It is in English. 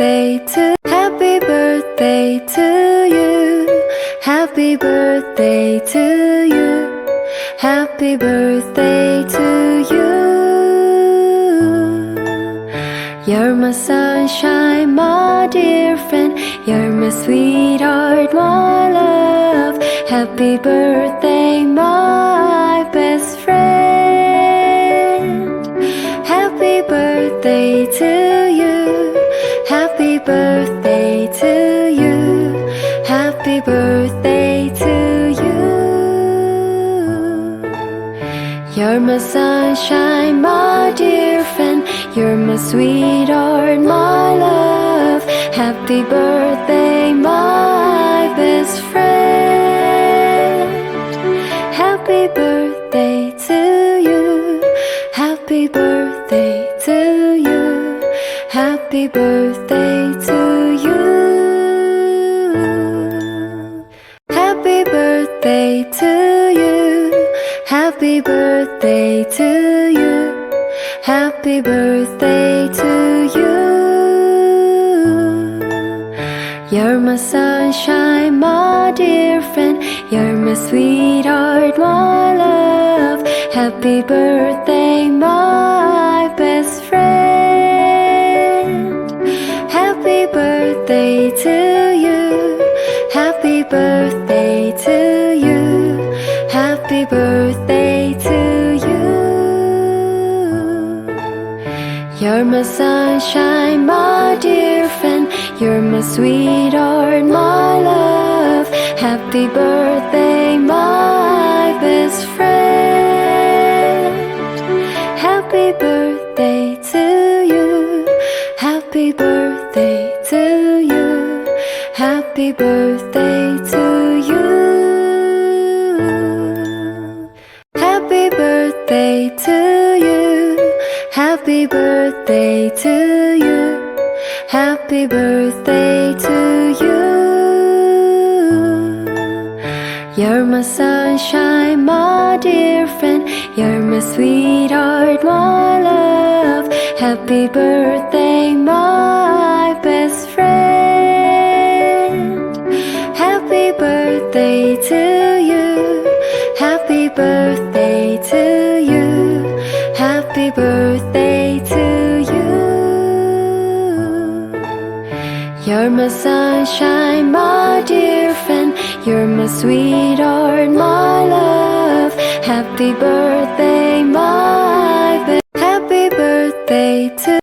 birthday to Happy birthday to you. Happy birthday to you. Happy birthday to you. You're my sunshine, my dear friend. You're my sweetheart, my love. Happy birthday, my best friend. Happy birthday to you. Happy birthday to you. Happy birthday to you. You're my sunshine, my dear friend. You're my sweetheart, my love. Happy birthday, my best friend. Happy birthday to you. Happy birthday to you. Happy birthday to you. Happy birthday to you. Happy birthday to you. Happy birthday to you. You're my sunshine, my dear friend. You're my sweetheart, my love. Happy birthday, my best friend. Happy birthday to you. Happy birthday to you. Happy birthday to you. You're my sunshine, my dear friend. You're my sweetheart, my love. Happy birthday, my best friend. Happy birthday to you. Happy birthday to you. Happy birthday to you. Happy birthday to you. Happy birthday to you. Happy birthday to you. You're my sunshine, my dear friend. You're my sweetheart, my love. Happy birthday, my best friend. Happy birthday to you. Happy birthday to you. Happy birthday to you. You're my sunshine, my dear friend. You're my sweetheart, my love. Happy birthday, my